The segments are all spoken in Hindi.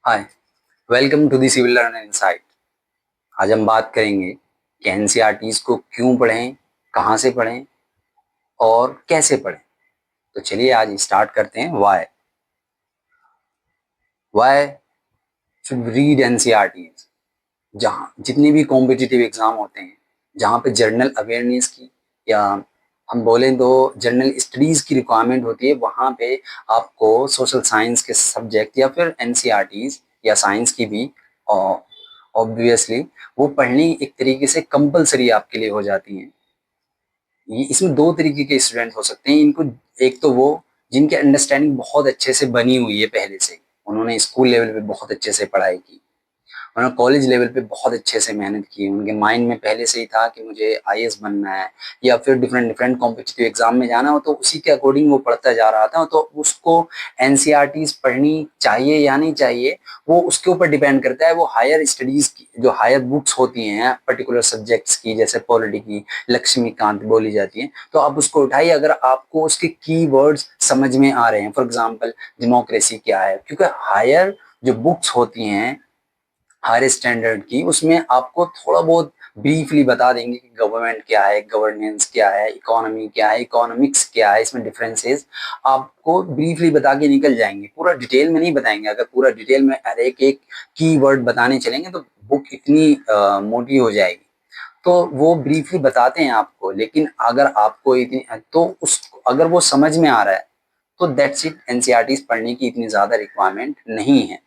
Hi, welcome to the civil learner insight. आज हम बात करेंगे कि एनसीईआरटीज को क्यों पढ़ें, कहाँ से पढ़ें और कैसे पढ़ें। तो चलिए आज स्टार्ट करते हैं। Why should read NCERTs. जहाँ जितने भी कॉम्पिटिटिव एग्जाम होते हैं, जहाँ पे जर्नल अवेयरनेस की या हम बोलें तो जनरल स्टडीज की रिक्वायरमेंट होती है, वहाँ पे आपको सोशल साइंस के सब्जेक्ट या फिर एनसीईआरटीज या साइंस की भी ऑब्वियसली वो पढ़नी एक तरीके से कंपलसरी आपके लिए हो जाती है। ये इसमें दो तरीके के स्टूडेंट हो सकते हैं इनको। एक तो वो जिनके अंडरस्टैंडिंग बहुत अच्छे से बनी हुई है, पहले से उन्होंने स्कूल लेवल पे बहुत अच्छे से पढ़ाई की, उन्होंने कॉलेज लेवल पे बहुत अच्छे से मेहनत की, उनके माइंड में पहले से ही था कि मुझे आईएएस बनना है या फिर डिफरेंट डिफरेंट कॉम्पिटिटिव एग्जाम में जाना हो, तो उसी के अकॉर्डिंग वो पढ़ता जा रहा था। तो उसको एनसीईआरटीज पढ़नी चाहिए या नहीं चाहिए, वो उसके ऊपर डिपेंड करता है। वो हायर स्टडीज की जो हायर बुक्स होती हैं पर्टिकुलर सब्जेक्ट्स की, जैसे पॉलिटी की लक्ष्मीकांत बोली जाती है, तो आप उसको उठाइए अगर आपको उसके की वर्ड्स समझ में आ रहे हैं। फॉर एग्जाम्पल डेमोक्रेसी क्या है, क्योंकि हायर जो बुक्स होती हैं हायर स्टैंडर्ड की, उसमें आपको थोड़ा बहुत ब्रीफली बता देंगे कि गवर्नमेंट क्या है, गवर्नेंस क्या है, इकोनॉमी क्या है, इकोनॉमिक्स क्या है, इसमें डिफरेंसेस आपको ब्रीफली बता के निकल जाएंगे। पूरा डिटेल में नहीं बताएंगे। अगर पूरा डिटेल में हर एक एक की वर्ड बताने चलेंगे तो बुक इतनी मोटी हो जाएगी। तो वो ब्रीफली बताते हैं आपको, लेकिन अगर आपको इतनी तो उस अगर वो समझ में आ रहा है तो दैट्स इट। एनसीईआरटीज पढ़ने की इतनी ज्यादा रिक्वायरमेंट नहीं है।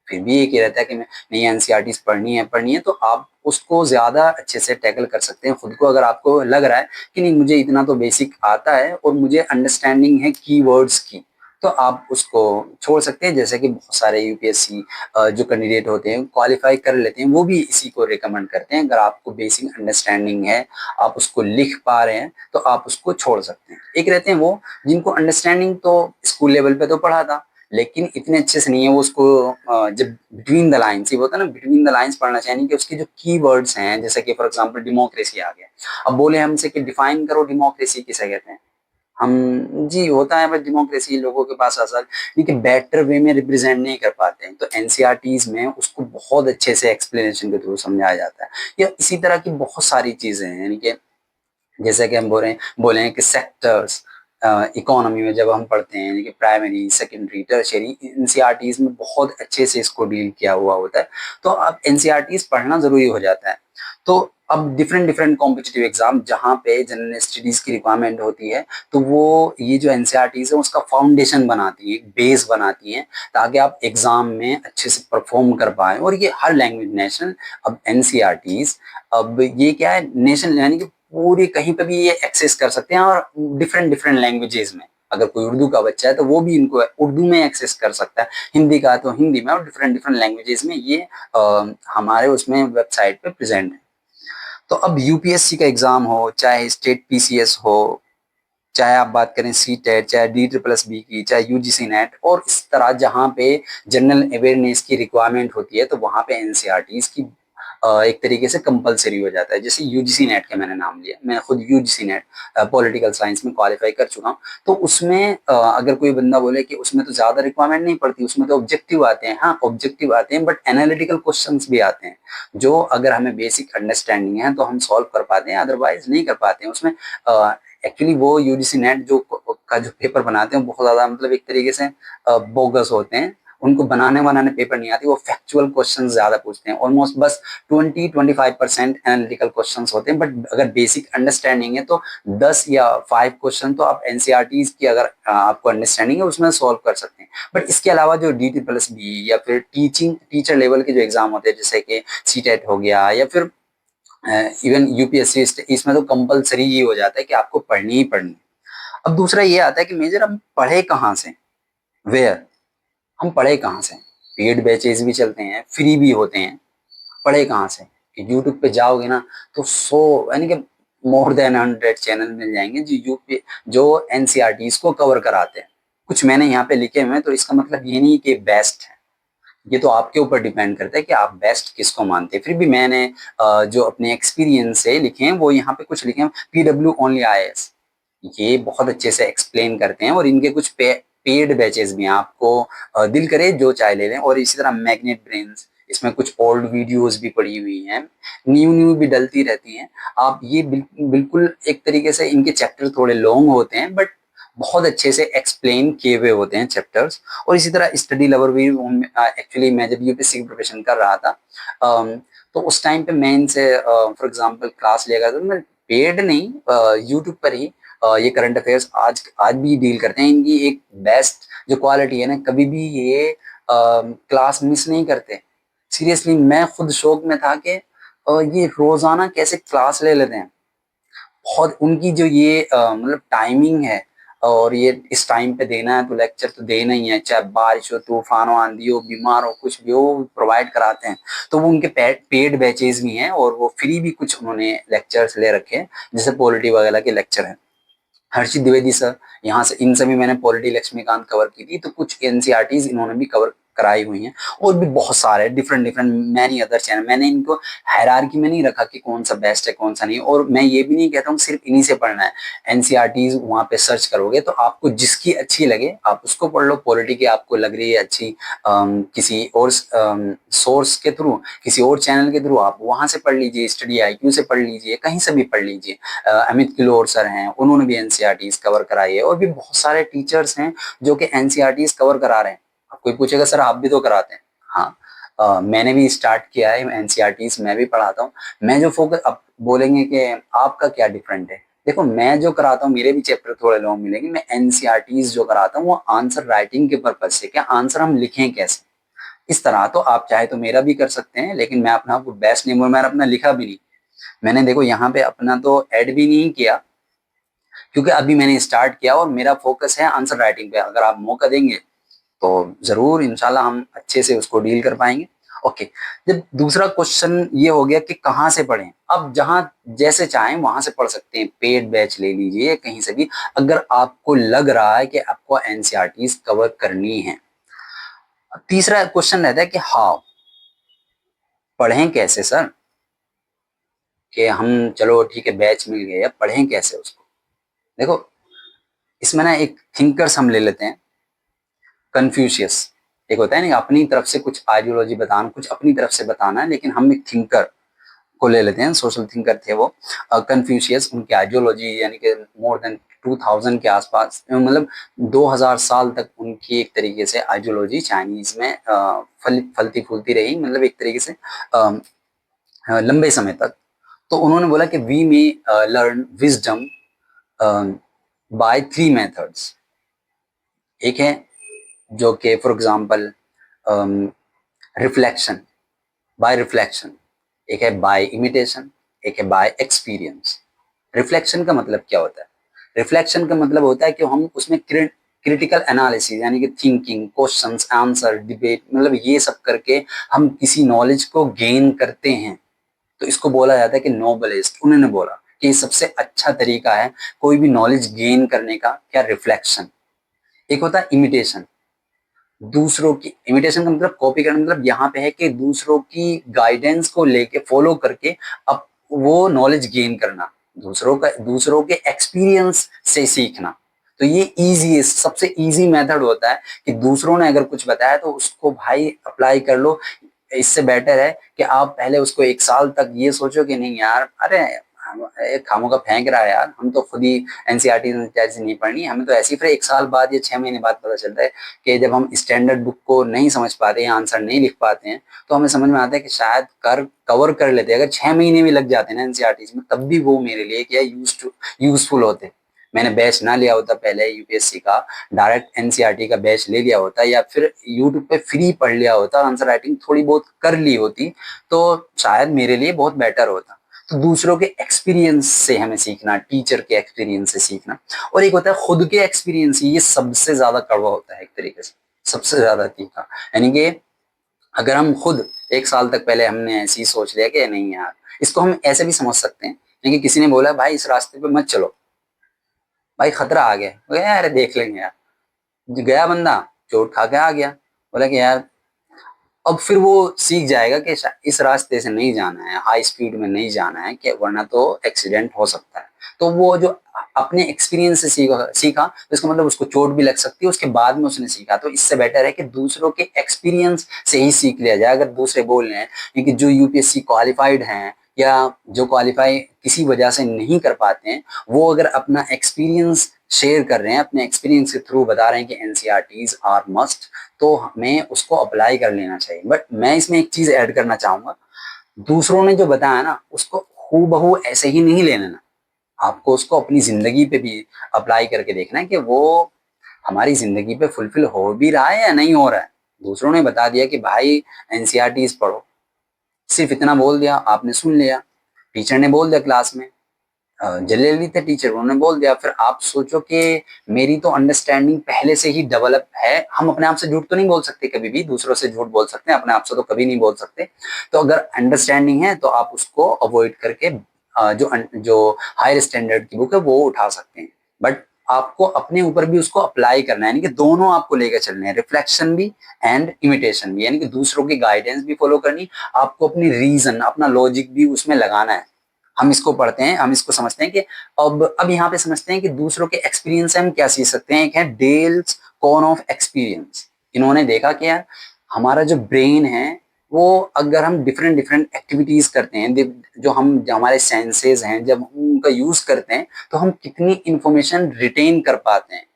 फिर भी एक ही रहता है कि मैं नहीं एनसीईआरटीज पढ़नी है तो आप उसको ज्यादा अच्छे से टैकल कर सकते हैं खुद को। अगर आपको लग रहा है कि नहीं मुझे इतना तो बेसिक आता है और मुझे अंडरस्टैंडिंग है कीवर्ड्स की, तो आप उसको छोड़ सकते हैं। जैसे कि बहुत सारे यूपीएससी जो कैंडिडेट होते हैं क्वालिफाई कर लेते हैं, वो भी इसी को रिकमेंड करते हैं। अगर आपको बेसिक अंडरस्टैंडिंग है, आप उसको लिख पा रहे हैं, तो आप उसको छोड़ सकते हैं। एक रहते हैं वो जिनको अंडरस्टैंडिंग तो स्कूल लेवल पे तो पढ़ा था, लेकिन इतने अच्छे से नहीं है। वो उसको जब बिटवीन द लाइन्स ही होता है ना, बिटवीन द लाइन्स पढ़ना चाहिए कि उसके जो की वर्ड्स हैं, जैसे कि फॉर एग्जांपल डेमोक्रेसी आ गया। अब बोले हमसे कि डिफाइन करो डेमोक्रेसी किसे कहते हैं। हम जी होता है, बस डेमोक्रेसी लोगों के पास असल लेकिन बेटर वे में रिप्रेजेंट नहीं कर पाते हैं, तो एनसीईआरटीज में उसको बहुत अच्छे से एक्सप्लेनेशन के थ्रू समझाया जाता है। या इसी तरह की बहुत सारी चीजें हैं, यानी कि जैसे कि हम बोले हैं कि सेक्टर्स इकोनॉमी में जब हम पढ़ते हैं, यानी कि प्राइमरी सेकेंडरी टर्शियरी, एनसीईआरटीज में बहुत अच्छे से इसको डील किया हुआ होता है। तो अब एनसीईआरटीज पढ़ना जरूरी हो जाता है। तो अब डिफरेंट डिफरेंट कॉम्पिटिटिव एग्जाम जहाँ पे जनरल स्टडीज की रिक्वायरमेंट होती है, तो वो ये जो एनसीईआरटीज है उसका फाउंडेशन बनाती है, एक बेस बनाती है, ताकि आप एग्जाम में अच्छे से परफॉर्म कर पाए। और ये हर लैंग्वेज नेशनल, अब एनसीईआरटीज अब ये क्या है नेशनल, यानी कि पूरी कहीं पे भी ये एक्सेस कर सकते हैं, और डिफरेंट डिफरेंट लैंग्वेजेस में। अगर कोई उर्दू का बच्चा है तो वो भी इनको उर्दू में एक्सेस कर सकता है, हिंदी का तो हिंदी में, और डिफरेंट डिफरेंट लैंग्वेजेस में ये हमारे उसमें वेबसाइट पे प्रेजेंट है। तो अब यूपीएससी का एग्जाम हो, चाहे स्टेट पीसीएस हो, चाहे आप बात करें सी टेट, चाहे डी ट्रिपल एस बी की, चाहे यूजीसी नेट, और इस तरह जहाँ पे जनरल अवेयरनेस की रिक्वायरमेंट होती है, तो वहाँ पे एनसीईआरटीज की एक तरीके से कंपलसरी हो जाता है। जैसे यूजीसी नेट का मैंने नाम लिया, मैं खुद यूजीसी नेट पॉलिटिकल साइंस में क्वालिफाई कर चुका हूँ। तो उसमें अगर कोई बंदा बोले कि उसमें तो ज्यादा रिक्वायरमेंट नहीं पड़ती, उसमें तो ऑब्जेक्टिव आते हैं, हाँ ऑब्जेक्टिव आते हैं, बट एनालिटिकल क्वेश्चंस भी आते हैं, जो अगर हमें बेसिक अंडरस्टैंडिंग है तो हम सॉल्व कर पाते हैं, अदरवाइज नहीं कर पाते हैं उसमें। एक्चुअली वो यूजीसी नेट जो का जो पेपर बनाते हैं बहुत ज्यादा मतलब एक तरीके से बोगस होते हैं। उनको बनाने पेपर नहीं आती, वो फैक्चुअल क्वेश्चन ज्यादा पूछते हैं। ऑलमोस्ट बस 20-25% एनालिटिकल क्वेश्चंस होते हैं, बट अगर बेसिक अंडरस्टैंडिंग है तो 10 या 5 क्वेश्चन तो आप एनसीईआरटीज की अगर आपको अंडरस्टैंडिंग है उसमें सॉल्व कर सकते हैं। बट इसके अलावा जो डी प्लस बी या फिर टीचर लेवल के जो एग्जाम होते हैं, जैसे कि सी टेट हो गया या फिर इवन यूपीएससी, इसमें तो कंपलसरी ये हो जाता है कि आपको पढ़नी ही पढ़नी। अब दूसरा ये आता है कि मेजर हम पढ़े कहाँ से, वेयर, हम पढ़े कहाँ से। पेड बैचेस भी चलते हैं, फ्री भी होते हैं, पढ़े कहाँ से। यूट्यूब पे जाओगे ना तो 100 यानी कि मोर देन 100 चैनल मिल जाएंगे जो यूपी जो एनसीईआरटीज को कवर कराते हैं। कुछ मैंने यहाँ पे लिखे हुए हैं, तो इसका मतलब ये नहीं कि बेस्ट है, ये तो आपके ऊपर डिपेंड करता है कि आप बेस्ट किसको मानते हैं। फिर भी मैंने जो अपने एक्सपीरियंस से लिखे हैं वो यहाँ पे कुछ लिखे हैं। पीडब्ल्यू ओनली आईएएस, ये बहुत अच्छे से एक्सप्लेन करते हैं, और इनके कुछ पेड बैचेस भी हैं, आपको दिल करे जो चाहे ले लें। और इसी तरह मैग्नेट ब्रेन्स, इसमें कुछ ओल्ड वीडियोस भी पड़ी हुई हैं, न्यू न्यू भी डलती रहती हैं। आप ये बिल्कुल एक तरीके से, इनके चैप्टर थोड़े लॉन्ग होते हैं बट बहुत अच्छे से एक्सप्लेन किए हुए होते हैं चैप्टर्स। और इसी तरह स्टडी लवर भी, एक्चुअली मैं जब यूपीएससी की प्रिपरेशन कर रहा था तो उस टाइम पे मैं इनसे फॉर एग्जांपल क्लास लिया करता था। मैं पेड नहीं, यूट्यूब पर ही ये करंट अफेयर्स आज आज भी डील करते हैं। इनकी एक बेस्ट जो क्वालिटी है ना, कभी भी ये क्लास मिस नहीं करते। सीरियसली मैं खुद शौक में था कि ये रोजाना कैसे क्लास ले लेते हैं। बहुत उनकी जो ये मतलब टाइमिंग है, और ये इस टाइम पे देना है तो लेक्चर तो देना ही है, चाहे बारिश हो, तूफान हो, आंधी हो, बीमार हो, कुछ भी हो, प्रोवाइड कराते हैं। तो वो उनके पेड बैचेज भी हैं, और वो फ्री भी कुछ उन्होंने लेक्चर्स ले रखे हैं, जैसे पॉलिटी वगैरह के लेक्चर हैं। हर्षित द्विवेदी सर, यहाँ से इनसे भी मैंने पॉलिटी लक्ष्मीकांत कवर की थी, तो कुछ एनसीईआरटीज इन्होंने भी कवर कराई हुई हैं। और भी बहुत सारे different different many other channel, मैंने इनको हायरार्की में नहीं रखा कि कौन सा बेस्ट है कौन सा नहीं। और मैं ये भी नहीं कहता हूँ सिर्फ इन्हीं से पढ़ना है। एनसीईआरटीज वहां पे सर्च करोगे तो आपको जिसकी अच्छी लगे आप उसको पढ़ लो। पॉलिटी की आपको लग रही है अच्छी किसी और सोर्स के थ्रू, किसी और चैनल के थ्रू, आप वहां से पढ़ लीजिए, स्टडी आईक्यू से पढ़ लीजिए, कहीं से भी पढ़ लीजिए। अमित किलोर सर हैं, उन्होंने भी एनसीईआरटीज कवर कराई है। और भी बहुत सारे टीचर्स हैं जो कि एनसीईआरटीज कवर करा रहे हैं। अब कोई पूछेगा सर आप भी तो कराते हैं? हाँ, मैंने भी स्टार्ट किया है एनसीईआरटीज, मैं भी पढ़ाता हूँ। मैं जो फोकस, अब बोलेंगे कि आपका क्या डिफरेंट है, देखो मैं जो कराता हूँ मेरे भी चैप्टर थोड़े लॉन्ग मिलेंगे। मैं एनसीईआरटीज जो कराता हूँ वो आंसर राइटिंग के पर्पज से, क्या आंसर हम लिखें कैसे, इस तरह। तो आप चाहे तो मेरा भी कर सकते हैं, लेकिन मैं अपना आपको बेस्ट नहीं बोल, मैंने अपना लिखा भी नहीं। मैंने देखो यहाँ पे अपना तो ऐड भी नहीं किया, क्योंकि अभी मैंने स्टार्ट किया और मेरा फोकस है आंसर राइटिंग पे। अगर आप मौका देंगे तो जरूर इंशाल्लाह हम अच्छे से उसको डील कर पाएंगे। ओके, जब दूसरा क्वेश्चन ये हो गया कि कहाँ से पढ़ें, अब जहां जैसे चाहें वहां से पढ़ सकते हैं, पेड बैच ले लीजिए कहीं से भी, अगर आपको लग रहा है कि आपको एनसीईआरटीज कवर करनी है। तीसरा क्वेश्चन रहता है कि हाउ, पढ़ें कैसे सर, कि हम चलो ठीक है बैच मिल गया, पढ़ें कैसे उसको। देखो इसमें ना एक थिंकर्स हम ले लेते हैं, कन्फ्यूशियस। एक होता है ना अपनी तरफ से कुछ आइडियोलॉजी बताना, कुछ अपनी तरफ से बताना है, लेकिन हम एक थिंकर को ले लेते हैं, सोशल थिंकर थे वो कन्फ्यूशियस। उनकी आइडियोलॉजी यानी कि मोर देन 2000 के आसपास, मतलब 2000 साल तक उनकी एक तरीके से आइडियोलॉजी चाइनीज में फलती फूलती रही, मतलब एक तरीके से लंबे समय तक। तो उन्होंने बोला कि we may learn wisdom by 3 methods. एक है जो कि for example reflection, by reflection. एक है बाय इमिटेशन, एक है बाय एक्सपीरियंस। रिफ्लेक्शन का मतलब क्या होता है? रिफ्लेक्शन का मतलब होता है कि हम उसमें क्रिटिकल एनालिसिस यानी कि थिंकिंग, क्वेश्चंस, आंसर, डिबेट, मतलब ये सब करके हम किसी नॉलेज को गेन करते हैं। तो इसको बोला जाता है कि नोबलिस्ट, उन्होंने बोला कि ये सबसे अच्छा तरीका है कोई भी नॉलेज गेन करने का, क्या, रिफ्लेक्शन। एक होता है इमिटेशन, दूसरों की, इमिटेशन का मतलब कॉपी करना, मतलब यहाँ पे है कि दूसरों की गाइडेंस को लेके फॉलो करके अब वो नॉलेज गेन करना, दूसरों के एक्सपीरियंस से सीखना। तो ये इजी, सबसे इजी मेथड होता है कि दूसरों ने अगर कुछ बताया तो उसको भाई अप्लाई कर लो। इससे बेटर है कि आप पहले उसको 1 साल तक ये सोचो कि नहीं यार, अरे एक खामों का फेंक रहा है यार, हम तो खुद ही एनसीईआरटी नहीं पढ़नी, हमें तो ऐसी। फिर 1 साल बाद या 6 महीने बाद पता चलता है कि जब हम स्टैंडर्ड बुक को नहीं समझ पाते या आंसर नहीं लिख पाते हैं, तो हमें समझ में आता है कि शायद कवर कर लेते। अगर 6 महीने भी लग जाते हैं ना एनसीईआरटी में, तब भी वो मेरे लिए क्या यूजफुल होते। मैंने बैच ना लिया होता पहले यूपीएससी का, डायरेक्ट एनसीईआरटी का बैच ले लिया होता, या फिर यूट्यूब पे फ्री पढ़ लिया होता, आंसर राइटिंग थोड़ी बहुत कर ली होती, तो शायद मेरे लिए बहुत बेटर होता। तो दूसरों के एक्सपीरियंस से हमें सीखना, टीचर के एक्सपीरियंस से सीखना। और एक होता है खुद के एक्सपीरियंस, ये सबसे ज्यादा कड़वा होता है एक तरीके से, सबसे ज्यादा तीखा। यानी कि अगर हम खुद 1 साल तक पहले हमने ऐसे ही सोच लिया कि नहीं यार, इसको हम ऐसे भी समझ सकते हैं कि किसी ने बोला भाई इस रास्ते पे मत चलो, भाई खतरा आ गया, अरे देख लेंगे यार, गया बंदा, चोट खा के आ गया, बोला कि यार, अब फिर वो सीख जाएगा कि इस रास्ते से नहीं जाना है, हाई स्पीड में नहीं जाना है, कि वरना तो एक्सीडेंट हो सकता है। तो वो जो अपने एक्सपीरियंस से सीखा तो इसका मतलब उसको चोट भी लग सकती है, उसके बाद में उसने सीखा। तो इससे बेटर है कि दूसरों के एक्सपीरियंस से ही सीख लिया जाए। अगर दूसरे बोल रहे हैं कि जो यूपीएससी क्वालिफाइड हैं या जो क्वालिफाई किसी वजह से नहीं कर पाते हैं, वो अगर अपना एक्सपीरियंस शेयर कर रहे हैं, अपने एक्सपीरियंस के थ्रू बता रहे हैं कि एनसीईआरटीज आर मस्ट, तो हमें उसको अप्लाई कर लेना चाहिए। बट मैं इसमें एक चीज ऐड करना चाहूंगा, दूसरों ने जो बताया ना उसको हूबहू ऐसे ही नहीं ले लेना, आपको उसको अपनी जिंदगी पे भी अप्लाई करके देखना है कि वो हमारी जिंदगी पे फुलफिल हो भी रहा है या नहीं हो रहा है। दूसरों ने बता दिया कि भाई एनसीईआरटीज पढ़ो, सिर्फ इतना बोल दिया, आपने सुन लिया, टीचर ने बोल दिया क्लास में, जलीली थे टीचर, उन्होंने बोल दिया, फिर आप सोचो कि मेरी तो अंडरस्टैंडिंग पहले से ही डेवलप है। हम अपने आप से झूठ तो नहीं बोल सकते कभी भी, दूसरों से झूठ बोल सकते हैं, अपने आप से तो कभी नहीं बोल सकते। तो अगर अंडरस्टैंडिंग है तो आप उसको अवॉइड करके जो हायर स्टैंडर्ड की बुक है वो उठा सकते हैं। बट आपको अपने ऊपर भी उसको अप्लाई करना है, यानी कि दोनों आपको लेकर चलने हैं, रिफ्लेक्शन भी एंड इमिटेशन भी, यानी कि दूसरों की गाइडेंस भी फॉलो करनी, आपको अपनी रीजन, अपना लॉजिक भी उसमें लगाना है। हम इसको पढ़ते हैं, हम इसको समझते हैं कि अब यहाँ पे समझते हैं कि दूसरों के एक्सपीरियंस से हम क्या सीख सकते हैं। एक है डेल्स कॉन ऑफ एक्सपीरियंस। इन्होंने देखा कि यार हमारा जो ब्रेन है वो अगर हम डिफरेंट डिफरेंट एक्टिविटीज करते हैं, जो हमारे सेंसेस हैं, जब हम उनका यूज करते हैं तो हम कितनी इंफॉर्मेशन रिटेन कर पाते हैं।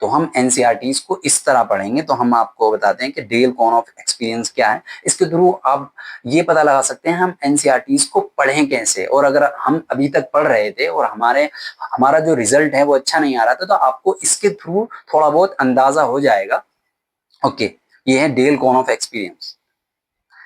तो हम एनसीईआरटीज को इस तरह पढ़ेंगे। तो हम आपको बताते हैं कि डेल कॉन ऑफ एक्सपीरियंस क्या है, इसके थ्रू आप ये पता लगा सकते हैं हम एनसीईआरटीज को पढ़ें कैसे। और अगर हम अभी तक पढ़ रहे थे और हमारा जो रिजल्ट है वो अच्छा नहीं आ रहा था, तो आपको इसके थ्रू थोड़ा बहुत अंदाजा हो जाएगा। ओके, ये है Dale cone of experience.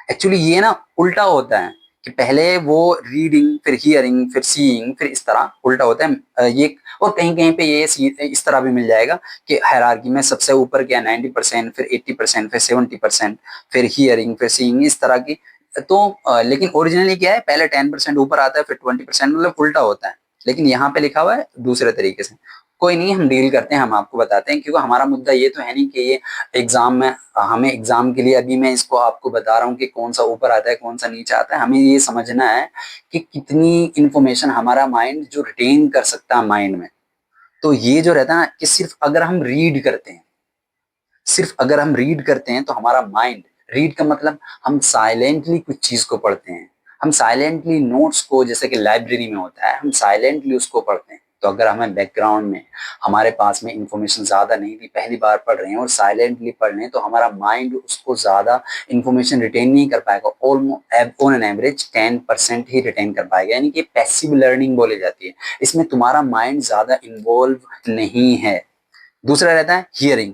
Actually ये ना उल्टा होता है कि पहले वो रीडिंग, फिर हियरिंग, फिर सीइंग, फिर इस तरह उल्टा होता है ये। और कहीं कहीं पे ये इस तरह भी मिल जाएगा कि हायरार्की में सबसे ऊपर क्या 90%, फिर 80%, फिर 70%, फिर हियरिंग, फिर सीइंग, इस तरह की। तो लेकिन ओरिजिनली क्या है, पहले 10% ऊपर आता है, फिर 20%, मतलब उल्टा होता है। लेकिन यहाँ पे लिखा हुआ है दूसरे तरीके से। कोई नहीं, हम डील करते हैं, हम आपको बताते हैं, क्योंकि हमारा मुद्दा ये तो है नहीं कि ये एग्जाम में, हमें एग्जाम के लिए अभी मैं इसको आपको बता रहा हूँ कि कौन सा ऊपर आता है कौन सा नीचे आता है। हमें ये समझना है कि कितनी इंफॉर्मेशन हमारा माइंड जो रिटेन कर सकता है माइंड में। तो ये जो रहता है ना कि सिर्फ अगर हम रीड करते हैं, सिर्फ अगर हम रीड करते हैं तो हमारा माइंड, रीड का मतलब हम साइलेंटली कुछ चीज को पढ़ते हैं, हम साइलेंटली नोट्स को, जैसे कि लाइब्रेरी में होता है, हम साइलेंटली उसको पढ़ते हैं। तो अगर हमें बैकग्राउंड में, हमारे पास में इंफॉर्मेशन ज्यादा नहीं थी, पहली बार पढ़ रहे हैं और साइलेंटली पढ़ रहे हैं, तो हमारा माइंड उसको ज्यादा इंफॉर्मेशन रिटेन नहीं कर पाएगा। ऑलमोस्ट ऑन एन एवरेज 10% ही रिटेन कर पाएगा, यानी कि पैसिव लर्निंग बोली जाती है। इसमें तुम्हारा माइंड ज्यादा इन्वॉल्व नहीं है। दूसरा रहता है हियरिंग।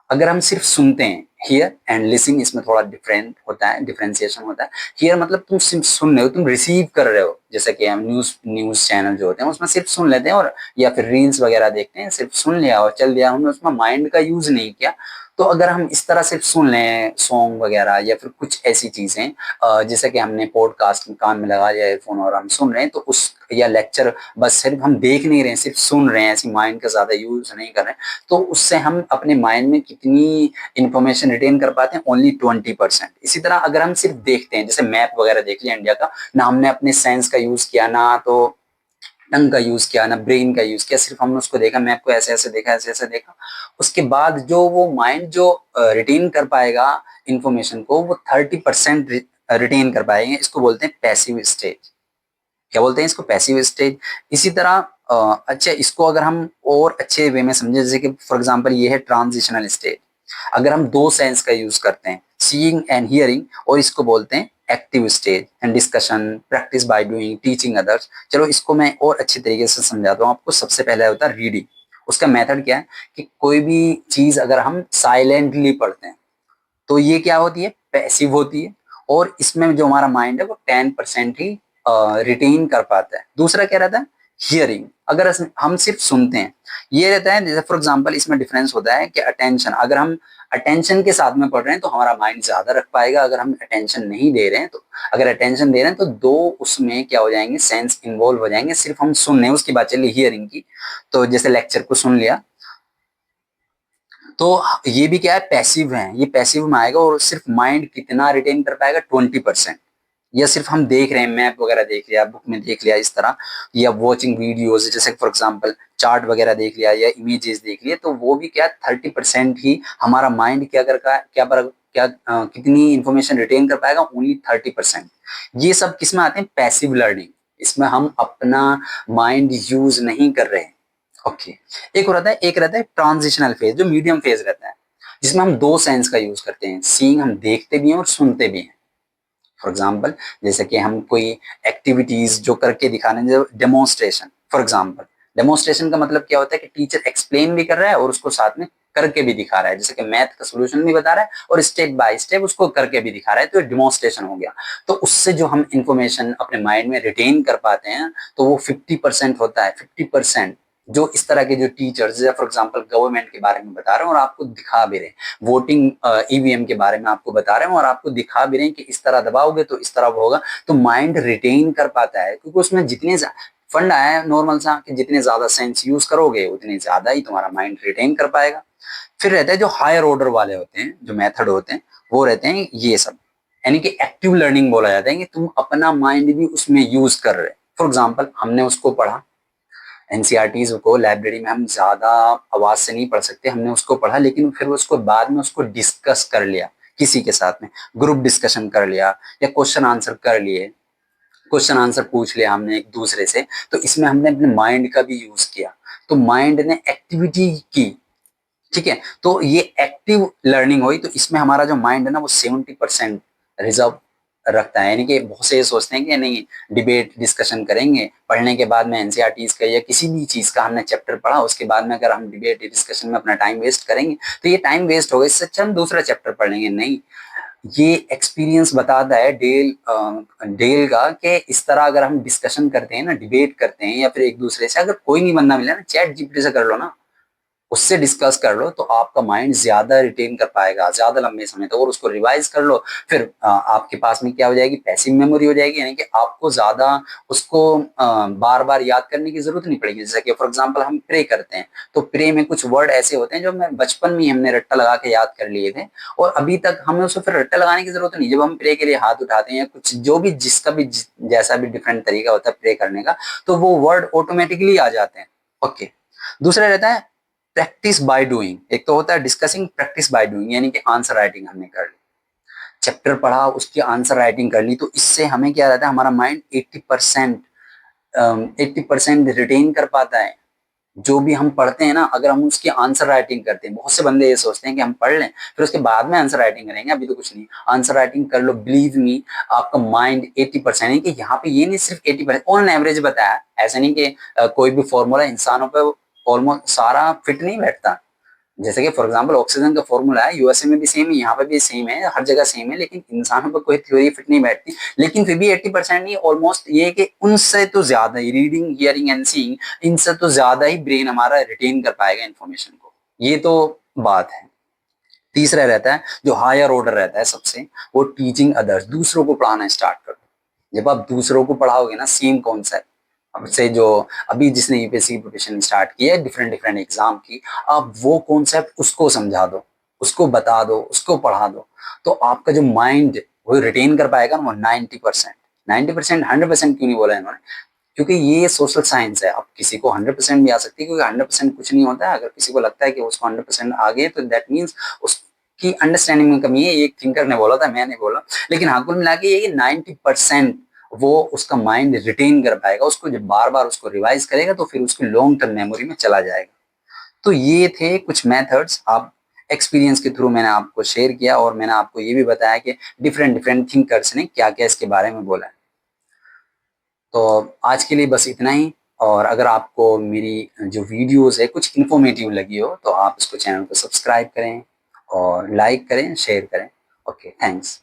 अगर हम सिर्फ सुनते हैं, हियर एंड लिसनिंग, इसमें थोड़ा डिफरेंट होता है, डिफरेंशिएशन होता है। हियर मतलब तुम सिर्फ सुन रहे हो, तुम रिसीव कर रहे हो, जैसे कि हम न्यूज चैनल जो होते हैं उसमें सिर्फ सुन लेते हैं, और या फिर रील्स वगैरह देखते हैं, सिर्फ सुन लिया और चल दिया, हमने उसमें माइंड का यूज नहीं किया। तो अगर हम इस तरह सिर्फ सुन लें सॉन्ग वगैरह या फिर कुछ ऐसी चीजें, जैसे कि हमने पॉडकास्ट कान में लगा लिया एयरफोन और हम सुन रहे हैं, तो उस, या लेक्चर, बस सिर्फ हम देख नहीं रहे हैं, सिर्फ सुन रहे हैं, ऐसी माइंड का ज्यादा यूज नहीं कर रहे हैं, तो उससे हम अपने माइंड में कितनी इंफॉर्मेशन रिटेन कर पाते हैं, ओनली 20%। इसी तरह अगर हम सिर्फ देखते हैं, जैसे मैप वगैरह देख लिया इंडिया का, ना हमने अपने सेंस का यूज किया, ना तो टंग का यूज किया, ना ब्रेन का यूज किया, सिर्फ हमने उसको देखा, मैप को ऐसे ऐसे देखा, ऐसे ऐसे देखा, उसके बाद जो वो माइंड जो रिटेन कर पाएगा इंफॉर्मेशन को, वो 30% रिटेन कर पाएंगे। इसको बोलते हैं पैसिव स्टेज। क्या बोलते हैं इसको, पैसिव स्टेज। इसी तरह अच्छा, इसको अगर हम और अच्छे वे में समझे, जैसे कि फॉर एग्जांपल ये है ट्रांजिशनल स्टेज। अगर हम दो सेंस का यूज करते हैं, सीइंग एंड हियरिंग, और इसको बोलते हैं active stage and discussion, practice by doing, teaching others. चलो इसको मैं और अच्छे तरीके से समझाता हूँ आपको। सबसे पहले होता है रीडिंग। उसका मेथड क्या है कि कोई भी चीज अगर हम साइलेंटली पढ़ते हैं तो ये क्या होती है, पैसिव होती है, और इसमें जो हमारा माइंड है वो 10% ही रिटेन कर पाता है। दूसरा क्या रहता है, हियरिंग। अगर हम सिर्फ सुनते हैं, ये रहता है, जैसे फॉर एग्जांपल इसमें डिफरेंस होता है कि अटेंशन, अगर हम अटेंशन के साथ में पढ़ रहे हैं तो हमारा माइंड ज्यादा रख पाएगा। अगर हम अटेंशन नहीं दे रहे हैं तो, अगर अटेंशन दे रहे हैं तो दो उसमें क्या हो जाएंगे, सेंस इन्वॉल्व हो जाएंगे। सिर्फ हम सुन रहे हैं, उसकी बात चली हियरिंग की, तो जैसे लेक्चर को सुन लिया, तो ये भी क्या है, पैसिव है, ये पैसिव में आएगा। और सिर्फ माइंड कितना रिटेन कर पाएगा, 20%। या सिर्फ हम देख रहे हैं, मैप वगैरह देख लिया, बुक में देख लिया इस तरह, या वॉचिंग वीडियोज, जैसे फॉर एग्जांपल चार्ट वगैरह देख लिया या इमेजेस देख लिए, तो वो भी क्या 30% ही हमारा माइंड क्या कर क्या क्या कितनी इंफॉर्मेशन रिटेन कर पाएगा, ओनली 30%। ये सब किसमें आते हैं, पैसिव लर्निंग, इसमें हम अपना माइंड यूज नहीं कर रहे हैं। ओके, एक रहता है ट्रांजिशनल फेज, जो मीडियम फेज रहता है, जिसमें हम दो सेंस का यूज करते हैं, सीइंग हम देखते भी हैं और सुनते भी हैं। फॉर एग्जाम्पल जैसे कि हम कोई एक्टिविटीज जो करके दिखाने, जो डेमोन्स्ट्रेशन, फॉर एग्जाम्पल डेमोन्स्ट्रेशन का मतलब क्या होता है कि टीचर एक्सप्लेन भी कर रहा है और उसको साथ में करके भी दिखा रहा है, जैसे कि मैथ का सोल्यूशन भी बता रहा है और स्टेप बाय स्टेप उसको करके भी दिखा रहा है, तो डेमोन्स्ट्रेशन हो गया। तो उससे जो हम इंफॉर्मेशन अपने माइंड में रिटेन कर पाते हैं, तो वो 50% होता है। 50% जो इस तरह के जो टीचर्स, फॉर एग्जाम्पल गवर्नमेंट के बारे में बता रहे हैं और आपको दिखा भी रहे हैं, वोटिंग ईवीएम के बारे में आपको बता रहे हैं और आपको दिखा भी रहे हैं कि इस तरह दबाओगे तो इस तरह होगा, तो माइंड रिटेन कर पाता है, क्योंकि उसमें जितने फंड आया है नॉर्मल सा कि जितने ज्यादा सेंस यूज करोगे उतने ज्यादा ही तुम्हारा माइंड रिटेन कर पाएगा। फिर रहता है जो हायर ऑर्डर वाले होते हैं, जो मेथड होते हैं, वो रहते हैं ये सब, यानी कि एक्टिव लर्निंग बोला जाता है, कि तुम अपना माइंड भी उसमें यूज कर रहे हो। फॉर एग्जाम्पल हमने उसको पढ़ा, एनसीईआरटीज को लाइब्रेरी में हम ज्यादा आवाज से नहीं पढ़ सकते, हमने उसको पढ़ा, लेकिन फिर उसको बाद में उसको डिस्कस कर लिया किसी के साथ में, ग्रुप डिस्कशन कर लिया या क्वेश्चन आंसर कर लिए, क्वेश्चन आंसर पूछ लिया हमने एक दूसरे से, तो इसमें हमने अपने माइंड का भी यूज किया, तो माइंड ने एक्टिविटी की। ठीक है, तो ये एक्टिव लर्निंग हुई, तो इसमें हमारा जो माइंड है ना वो 70% रिजर्व रखता है, यानी कि बहुत से ये सोचते हैं कि नहीं डिबेट डिस्कशन करेंगे, पढ़ने के बाद में एनसीईआरटीज का या किसी भी चीज का हमने चैप्टर पढ़ा, उसके बाद में अगर हम डिबेट डिस्कशन में अपना टाइम वेस्ट करेंगे तो ये टाइम वेस्ट होगा, इससे अच्छा हम दूसरा चैप्टर पढ़ लेंगे। नहीं, ये एक्सपीरियंस बताता है डेल का कि इस तरह अगर हम डिस्कशन करते हैं ना, डिबेट करते हैं या फिर एक दूसरे से, अगर कोई नहीं बंदा मिला ना, चैट जीपीटी से कर लो ना, उससे डिस्कस कर लो, तो आपका माइंड ज्यादा रिटेन कर पाएगा ज्यादा लंबे समय तक, और उसको रिवाइज कर लो, फिर आपके पास में क्या हो जाएगी, पैसिव मेमोरी हो जाएगी, यानी कि आपको ज्यादा उसको बार बार याद करने की जरूरत नहीं पड़ेगी। जैसे कि फॉर एग्जांपल हम प्रे करते हैं, तो प्रे में कुछ वर्ड ऐसे होते हैं जो मैं बचपन में ही हमने रट्टा लगा के याद कर लिए थे, और अभी तक हमें उसको फिर रट्टा लगाने की जरूरत नहीं। जब हम प्रे के लिए हाथ उठाते हैं, कुछ जो भी जिसका भी जैसा भी डिफरेंट तरीका होता है प्रे करने का, तो वो वर्ड ऑटोमेटिकली आ जाते हैं। ओके, दूसरा रहता है प्रैक्टिस बाय डूइंग। एक तो होता है डिस्कसिंग, प्रैक्टिस बाय डूइंग, यानी कि आंसर राइटिंग हमने कर ली, चैप्टर पढ़ा उसकी आंसर राइटिंग कर ली, तो इससे हमें क्या रहता है, हमारा माइंड 80% रिटेन कर पाता है। जो भी हम पढ़ते हैं ना, अगर हम उसकी आंसर राइटिंग करते हैं, बहुत से बंदे ये सोचते हैं कि हम पढ़ लें फिर उसके बाद में आंसर राइटिंग करेंगे, अभी तो कुछ नहीं, आंसर राइटिंग कर लो, बिलीव मी आपका माइंड 80%, है कि यहाँ पे ये नहीं सिर्फ 80%, ऑन एवरेज बताया, ऐसा नहीं कि कोई भी फॉर्मूला इंसानों पे ऑलमोस्ट सारा फिट नहीं बैठता। जैसे कि फॉर एग्जांपल ऑक्सीजन का फॉर्मूला है, यूएसए में भी सेम है, यहाँ पे भी सेम है, हर जगह सेम है, लेकिन इंसानों पर कोई थ्योरी फिट नहीं बैठती। लेकिन फिर भी 80% नहीं, ऑलमोस्ट ये है कि उनसे तो ज्यादा ही रीडिंग हियरिंग एंड सीइंग, इनसे तो ज्यादा ही ब्रेन हमारा रिटेन कर पाएगा इन्फॉर्मेशन को, ये तो बात है। तीसरा रहता है जो हायर ऑर्डर रहता है सबसे, वो टीचिंग अदर्स, दूसरों को पढ़ाना स्टार्ट कर दो। जब आप दूसरों को पढ़ाओगे ना सेम कॉन्सेप्ट, अब से जो अभी जिसने यूपीएससी की प्रिपरेशन स्टार्ट की है डिफरेंट डिफरेंट एग्जाम की, आप वो कॉन्सेप्ट उसको समझा दो, उसको बता दो, उसको पढ़ा दो, तो आपका जो माइंड वो रिटेन कर पाएगा ना वो 90%। 90%, 100% क्यों नहीं बोला इन्होंने, क्योंकि ये सोशल साइंस है। अब किसी को 100% भी आ सकती है, क्योंकि 100% कुछ नहीं होता है। अगर किसी को लगता है कि उसको 100% आ गए तो दैट मीन्स उसकी अंडरस्टैंडिंग में कमी है, एक थिंकर ने बोला था, मैं नहीं बोला। लेकिन हाँ कुल मिला के ये 90% वो उसका माइंड रिटेन कर पाएगा, उसको जब बार बार उसको रिवाइज करेगा तो फिर उसकी लॉन्ग टर्म मेमोरी में चला जाएगा। तो ये थे कुछ मेथड्स, आप एक्सपीरियंस के थ्रू मैंने आपको शेयर किया, और मैंने आपको ये भी बताया कि डिफरेंट डिफरेंट थिंकर्स ने क्या क्या इसके बारे में बोला है। तो आज के लिए बस इतना ही, और अगर आपको मेरी जो वीडियोस है कुछ इन्फॉर्मेटिव लगी हो तो आप इसको चैनल को सब्सक्राइब करें और लाइक करें, शेयर करें। Okay, thanks.